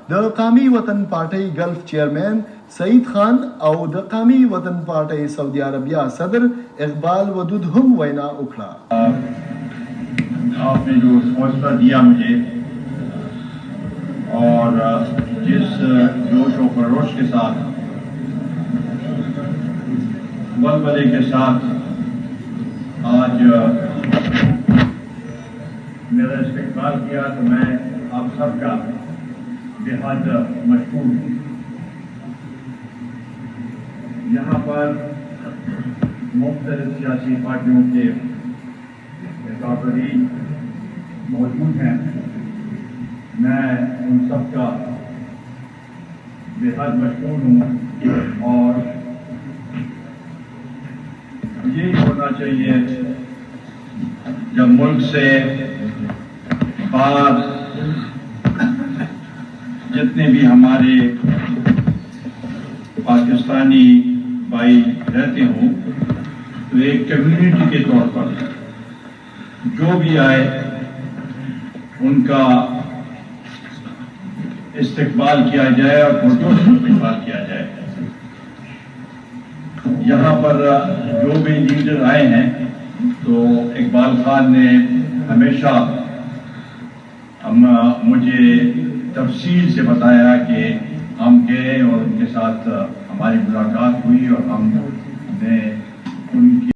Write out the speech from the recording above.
د قومي وطن پارټۍ ګلف چیئرمین سعید خان او د قومي وطن پارټۍ سعودي عربیہ صدر اقبال ودود هم وینا وکړه. آپ نے جو حوصلہ دیا مجھے اور جس جوش و خروش کے ساتھ ولولے کے ساتھ آج میرا استقبال کیا تو میں آپ سب کا بے حد مشکور ہوں. یہاں پر مختلف سیاسی پارٹیوں کے کارکنین موجود ہیں. میں ان سب کا بے حد مشکور ہوں اور یہی ہونا چاہیے جب ملک سے باہر جتنے بھی ہمارے پاکستانی بھائی رہتے ہوں تو ایک کمیونٹی کے طور پر جو بھی آئے ان کا استقبال کیا جائے اور پرجوش استقبال کیا جائے. یہاں پر جو بھی لیڈر آئے ہیں تو اقبال خان نے ہمیشہ مجھے تفصیل سے بتایا کہ ہم گئے اور ان کے ساتھ ہماری ملاقات ہوئی اور ہم نے ان کی